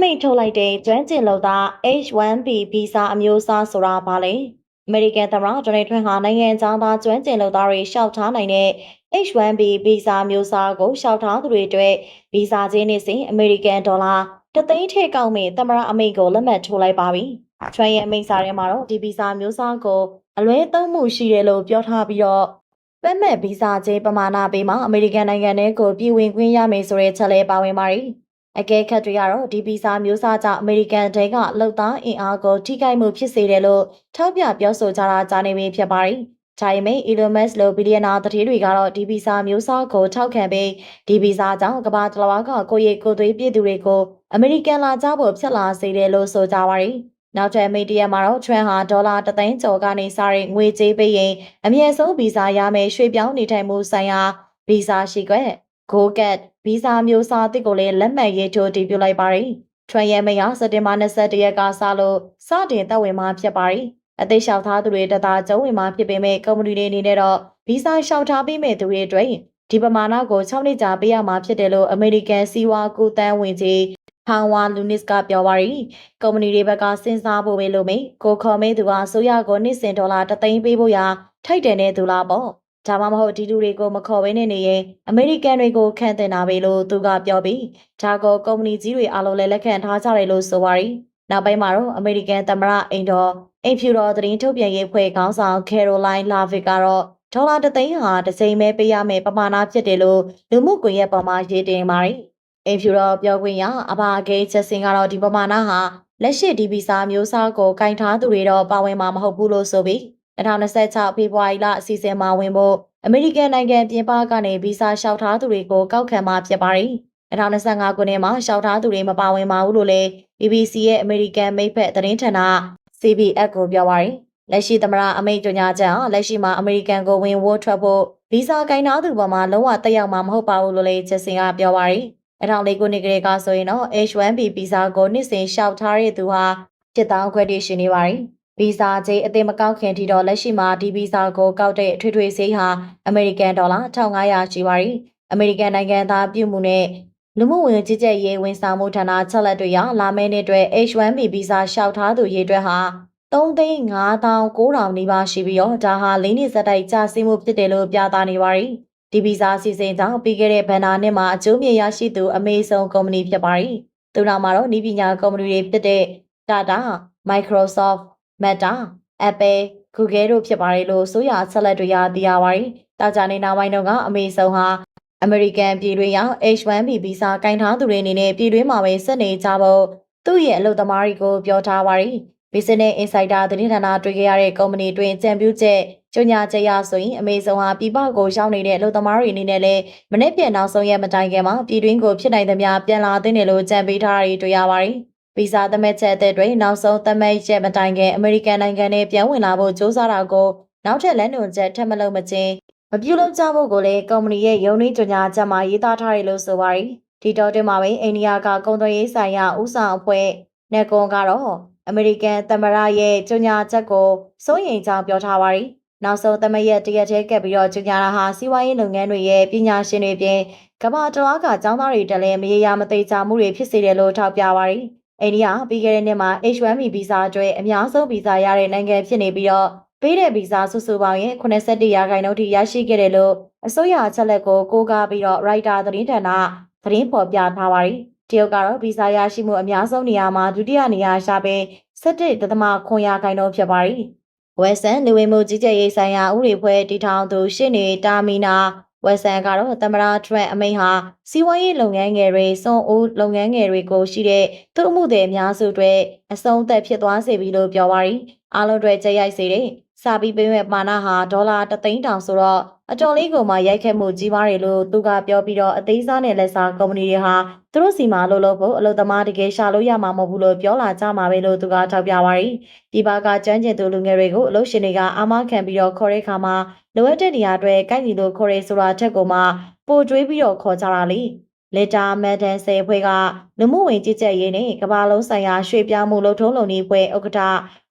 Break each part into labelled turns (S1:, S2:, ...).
S1: မိန့်ထုတ်လိုက်တဲ့ကျွမ်းကျင်လုပ်သား H1B ဗီဇာအမျိုးအစားဆိုတာဘာလဲအမေရိကန်သမ္မတဒေါ်နယ်ထရန့်ဟာနိုင်ငံခြားသားကျွမ်းကျင်လုပ်သားတွေရှောက်ထားနိုင်တဲ့ H1B ဗီဇာမျိုးစားကိုရှောက်ထားသူတွေအတွက်ဗီဇာချင်းနေစဉ်အမေရိကန်ဒေါ်လာတသိန်းထည့်ကောက်မဲ့သမ္မတအမိန့်ကိုလက်မှတ်ထိုးလိုက်ပါပြီ။ထရန့်ရဲ့အမိန့်စာထဲမှာတော့ဒီဗီဇာမျိုးစားကိုအလွဲသုံးမှုရှိတယ်လို့ပြောထားပြီးတော့ပတ်မဲ့ဗီဇာချင်းပမာဏပေးမှာအမေရိကန်နိုင်ငံထဲကိုပြည်ဝင်ခွင့်ရမယ်ဆိုတဲ့ချက်လဲပါဝင်ပါတယ်။အကဲခတ်တွေကတော့ဒီဗီဇာမျိုးစားကြောင့်အမေရိကန်တဲကလုံသားအင်အားကိုထိခိုက်မှုဖြစ်စေတယ်လို့ထောက်ပြပြောဆိုကြတာကြားနေပြီဖြစ်ပါတယ်။ဒါပေမဲ့ Elon Musk လိုဘီလီယံနာတတိတွေကတော့ဒီဗီဇာမျိုးစားကိုထောက်ခံပြီးဒီဗီဇာကြောင့်ကမ္ဘာတလွှားကကိုရိတ်ကိုသွေးပြည်သူတွေကိုအမေရိကန်လာကြဖို့ဖြစ်လာစေတယ်လို့ဆိုကြပါတယ်။နောက်ထပ်မီဒီယာမှာတော့ထရန့်ဟာဒေါ်လာတသိန်းကျော်ကနေစားတဲ့ငွေကြေးပေးရင်အမြင့်ဆုံးဗီဇာရမယ်ရွှေ့ပြောင်းနေထိုင်မှုဆိုင်ရာဗီဇာရှိခွင့်Go Get ဗီဇာမျိုးစားတစ်ကိုလည်းလက်မှတ်ရေးထိုးတည်ပြုလိုက်ပါတယ်။ထရန့်ရဲ့မိန့်ဟာစက်တင်ဘာ21ရက်ကစလို့စတင်သက်ဝင်မှာဖြစ်ပါတယ်။အသေးလျှောက်ထားသူတွေတသားကျုံဝင်မှာဖြစ်ပေမဲ့ကုမ္ပဏီတွေအနေနဲ့တော့ဗီဇာလျှောက်ထားပေးမဲ့သူတွေအတွက်ဒီပမာဏကို6နှစ်ကြာပေးရမှာဖြစ်တယ်လို့အမေရိကန်စီးပွားကူတန်းဝင်ကြီးဟန်ဝါလူနစ်ကပြောပါရီကုမ္ပဏီတွေဘက်ကစဉ်းစားဖို့ပဲလို့မိကိုခေါ်မဲသူဟာဆိုရကိုနှစ်စဉ်ဒေါ်လာ3သိန်းပေးဖို့ရာထိုက်တယ်တဲ့သူလားပေါ့ဒါမှမဟုတ်ဒီလူတွေကိုမခေါ်ဘဲနဲ့နေရင်အမေရိကန်တွေကိုခန့်တင်တာပဲလို့သူကပြောပြီးဒါကိုကုမ္ပဏီကြီးတွေအားလုံးလည်းလက်ခံထားကြတယ်လို့ဆိုပါရီနောက်ပိုင်းမှာတော့အမေရိကန်သမ္မတအိမ်ဖြူတော်သတင်းထုတ်ပြန်ရေးဖွဲ့ခေါင်းဆောင်ကယ်ရိုလိုင်းလာဗစ်ကတော့ဒေါ်လာ3သိန်းဟာတစ်စိမ်ပဲပေးရမယ်ပမာဏဖြစ်တယ်လို့လူမှုကွန်ရက်ပေါ်မှာရေးတင်ပါတယ်အိမ်ဖြူတော်ပြောခွင့်ရအဘာဂေးချက်စင်ကတော့ဒီပမာဏဟာလက်ရှိဒီဗီဇာမျိုးစားကိုကင်ထားသူတွေတော့ပါဝင်မှာမဟုတ်ဘူးလို့ဆိုပြီး2026ဖေဖော်ဝါရီလအစီအစဉ်မှာဝင်ဖို့အမေရိကန်နိုင်ငံပြင်ပကနေဗီဇာလျှောက်ထားသူတွေကိုကောက်ခံမှာဖြစ်ပါတယ်2025ခုနှစ်မှာလျှောက်ထားသူတွေမပါဝင်ပါဘူးလို့လည်း BBC ရဲ့အမေရိကန်မိတ်ဖက်သတင်းဌာန CBS ကိုပြောပါတယ်လက်ရှိသမ္မတအမိန့်ကြေညာချက်လက်ရှိမှာအမေရိကန်ကိုဝင်ဝတ်ထွက်ဖို့ဗီဇာကင်ထားသူပေါ်မှာလုံးဝတက်ရောက်မှာမဟုတ်ပါဘူးလို့လည်းချက်စင်ကပြောပါတယ်2004ခုနှစ်ကလေးကဆိုရင်တော့ H1B ဗီဇာကိုနှစ်စဉ်လျှောက်ထားတဲ့သူဟာ7000ခွဲတည်ရှိနေပါတယ်ဗီဇာကြေးအသေးမကောက်ခင်ထိတော့လက်ရှိမှာဒီဗီဇာကိုကောက်တဲ့အထွေထွေဈေးဟာအမေရိကန်ဒေါ်လာ1500ရှိပါတယ်အမေရိကန်နိုင်ငံသားပြုမှုနဲ့လူမှုဝင်ကြီးကြပ်ရေးဝန်ဆောင်မှုဌာနချက်လက်တွေရလာမယ့်နှစ်အတွက် H1B ဗီဇာလျှောက်ထားသူရေအတွက်ဟာ3,59,000နီးပါးရှိပြီးတော့ဒါဟာ၄နှစ်ဆက်တိုက်ကျဆင်းမှုဖြစ်တယ်လို့ပြသနေပါတယ်ဒီဗီဇာစီစဉ်ကြောင့်ပြီးခဲ့တဲ့ဘဏ္ဍာနှစ်မှာအကျိုးမြတ်ရရှိသူအမေဆုံးကုမ္ပဏီဖြစ်ပါတယ်သူနောက်မှာတော့နည်းပညာကုမ္ပဏီတွေဖြစ်တဲ့ Tata, Microsoft, Meta, Apple, Google တို့ဖြစ်ပါတယ်လို့ဆိုရဆက်လက်တွေရသိရပါတယ်တောက်ကြနေနောက်ပိုင်းတော့ကအမေဆုံးဟာအမေရိကန်ပြည်တွင်းရောက် H1B ဗီဇာကင်ထားသူတွေအနေနဲ့ပြည်တွင်းမှာပဲဆက်နေကြဖို့သူ့ရဲ့အလုပ်သမားတွေကိုပြောထားပါတယ်Business Insider သတင်းဌာနတွေ့ခဲ့ရတဲ့ကုမ္ပဏီတွင်ကြံပြုချက်ကြေညာချက်ရဆိုရင်အမေဆုံးဟာပြည်ပကိုရောက်နေတဲ့အလုပ်သမားတွေအနေနဲ့လည်းမနေ့ပြန်နောက်ဆုံးရက်မတိုင်ခင်မှာပြည်တွင်းကိုဖြစ်နိုင်သမျှပြန်လာသင့်တယ်လို့ကြံပေးထားတာတွေ့ရပါတယ်။ဗီဇာသတ်မှတ်ချက်အသစ်တွေနောက်ဆုံးသတ်မှတ်ချက်မတိုင်ခင်အမေရိကန်နိုင်ငံနဲ့ပြန်ဝင်လာဖို့ကြိုးစားတာကိုနောက်ထပ်လမ်းညွှန်ချက်ထပ်မလုပ်မချင်းမပြုလုပ်ကြဖို့ကိုလည်းကုမ္ပဏီရဲ့ရုံးနှင်းကြေညာချက်မှာရေးသားထားတယ်လို့ဆိုပါတယ်။ဒီတော့တင်မှာပဲအိန္ဒိယကကုန်သွယ်ရေးဆိုင်ရာဥဆောင်အဖွဲ့နဲ့ကွန်ကတော့အမေရိကန်သမ္မတရဲ့ကြေညာချက်ကိုစိုးရိမ်ကြောင်းပြောထားပါတယ်။နောက်ဆုံးသမရက်တရက်တည်းကပ်ပြီးတော့ကြေညာတာဟာစီးပွားရေးလုပ်ငန်းတွေရဲ့ပညာရှင်တွေပြင်ကမ္ဘာတလွှားကကျောင်းသားတွေတက်လဲမရေရာမသိကြမှုတွေဖြစ်စေတယ်လို့ထောက်ပြပါတယ်။အိန္ဒိယပြီးခဲ့တဲ့နှစ်မှာ H1B ဗီဇာအတွက်အများဆုံးဗီဇာရတဲ့နိုင်ငံဖြစ်နေပြီးတော့ပေးတဲ့ဗီဇာစုစုပေါင်းရဲ့81%ထိရရှိခဲ့တယ်လို့အစိုးရအချက်လက်ကိုကိုးကားပြီးတော့ Reuters သတင်းဌာနသတင်းဖော်ပြထားပါတယ်။တရုတ်ကတော့ဗီဇာရရှိမှုအများဆုံးနေရာမှာဒုတိယနေရာရှာပြီး17.9%ဖြစ်ပါတယ်။ဝက်ဆန်လူဝင်မှုကြီးကြပ်ရေးဆိုင်ရာဥပဒေဖွဲ့တည်ထောင်သူရှင်းနေတာမီနာဝက်ဆန်ကတော့သမ္မတထရန့်အမိန့်ဟာစီးပွားရေးလုပ်ငန်းငယ်တွေစွန့်ဦးလုပ်ငန်းငယ်တွေကိုရှိတဲ့သူ့အမှုတွေအများစုတွေအဆုံးသက်ဖြစ်သွားစေပြီလို့ပြောပါရီအားလုံးတွေကြက်ရိုက်စေတဲ့စာပြီးပေးမဲ့မာနဟာဒေါ်လာ3သိန်းတောင်ဆိုတော့အတော်လေးကိုမှရိုက်ခတ်မှုကြီးပါတယ်လို့သူကပြောပြီးတော့အသေးစားနဲ့လက်စားကုမ္ပဏီတွေဟာသူတို့စီမှာလုပ်ဖို့အလုပ်သမားတကယ်ရှာလို့ရမှာမဟုတ်ဘူးလို့ပြောလာကြမှာပဲလို့သူကထောက်ပြပါရီဒီဘာကကျွမ်းကျင်သူလူငယ်တွေကိုအလုပ်ရှင်တွေကအာမခံပြီးတော့ခေါ်တဲ့အခါမှာလိုအပ်တဲ့နေရာတွေကိုက်ညီလို့ခေါ်ရဲဆိုတာထက်ကိုမှပိုတွေးပြီးတော့ခေါ်ကြတာလေလက်တာမန်ဒန်ဆယ်ဖွဲ့ကလူမှုဝင်ကြီးကြပ်ရေးနဲ့ကမ္ဘာလုံးဆိုင်ရာရွှေ့ပြောင်းမှုလှုပ်ထုံးလုံနည်းဖွဲ့ဥက္ကဋ္ဌ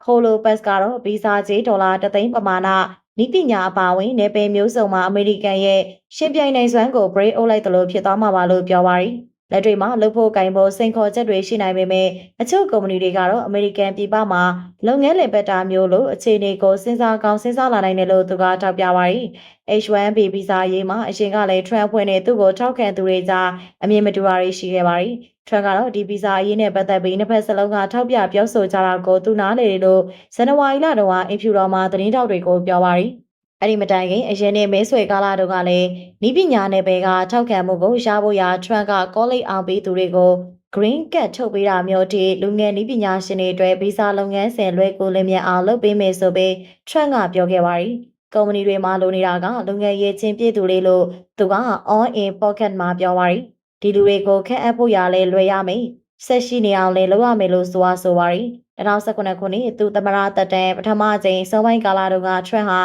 S1: ခိုလိုပတ်ကတော့ဗီဇာကြေးဒေါ်လာ3သိန်းပမာဏနီးပညာအပါအဝင်နယ်ပယ်မျိုးစုံမှာအမေရိကန်ရဲ့ရှင်ပြိုင်နိုင်စွမ်းကို break out လိုက်တယ်လို့ဖြစ်သွားမှာပါလို့ပြောပါရီ လက်တွေမှာလုပ်ဖို့ကင်ဖို့စိန်ခေါ်ချက်တွေရှိနိုင်ပေမဲ့အချို့ကုမ္ပဏီတွေကတော့အမေရိကန်ပြည်ပမှာလုပ်ငန်းလည်ပတ်တာမျိုးလိုအခြေအနေကိုစဉ်းစားကောင်းစဉ်းစားလာနိုင်တယ်လို့သူကထောက်ပြပါတယ်။ H1B ဗီဇာရေးမှာအရင်ကလည်း Trump ဖွဲ့နဲ့သူ့ကိုထောက်ခံသူတွေကြားအမြင်မတူတာတွေရှိခဲ့ပါတယ်။ Trump ကတော့ဒီဗီဇာရေးနဲ့ပတ်သက်ပြီးနှစ်ဖက်စလုံးကထောက်ပြပြောဆိုကြတာကိုသူနားလေတယ်လို့ဇန်နဝါရီလတုန်းကအင်ဖြူတော်မှာသတင်းထောက်တွေကိုပြောပါတယ်။အဲ့ဒီမတိုင်ခင်အရင်နေ့မဲဆွယ်ကာလတုန်းကလည်းဤပညာနယ်ပယ်ကထောက်ခံမှုကိုရဖို့ရာ Trump ကကောလိပ်အောင်ပေးသူတွေကို Green Card ထုတ်ပေးတာမျိုးထိလူငယ်ဤပညာရှင်တွေအတွက်ဗီဇာလုပ်ငန်းစဉ်လွယ်ကူလင်းမြအောင်လုပ်ပေးမယ်ဆိုပြီး Trump ကပြောခဲ့ပါတယ်။ကုမ္ပဏီတွေမှာလိုနေတာကလူငယ်ရေးချင်းပြည့်သူလေးလို့သူက on in pocket မှာပြောပါတယ်။ဒီလူတွေကိုခန့်အပ်ဖို့ရလဲလွယ်ရမယ်။ဆက်ရှိနေအောင်လဲလုပ်ရမယ်လို့ဆိုပါတယ်။2019ခုနှစ်သူသမရတက်တန်းပထမအကြိမ်စောပိုင်းကာလတုန်းက Trump ဟာ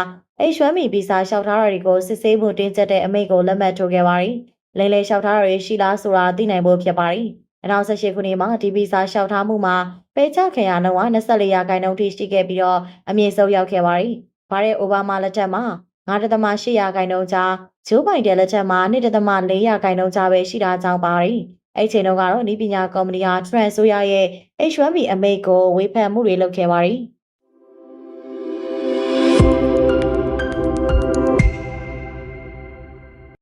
S1: H1B ဗီဇာလျှောက်ထားတာတွေကိုစစ်ဆေးမှုတင်းကျပ်တဲ့အမိန့်ကိုလက်မှတ်ထိုးခဲ့ပါတယ်။လိမ့်လေလျှောက်ထားတာတွေရှိလားဆိုတာသိနိုင်ဖို့ဖြစ်ပါတယ်။2018ခုနှစ်မှာဒီဗီဇာလျှောက်ထားမှုမှာပေချခံရနှုန်းက24%ထိရှိခဲ့ပြီးတော့အမြင့်ဆုံးရောက်ခဲ့ပါတယ်။ဘာရဲအိုဘားမားလက်ထက်မှာ9.8%ကြားဂျိုးဘိုင်ဒန်လက်ထက်မှာ2.4%ကြားပဲရှိတာကြောင့်ပါတယ်။အဲ့ချိန်တုန်းကတော့ဤပညာကုမ္ပဏီဟာ Trump ဆိုရရဲ့ H1B အမိန့်ကိုဝေဖန်မှုတွေလုပ်ခဲ့ပါတယ်။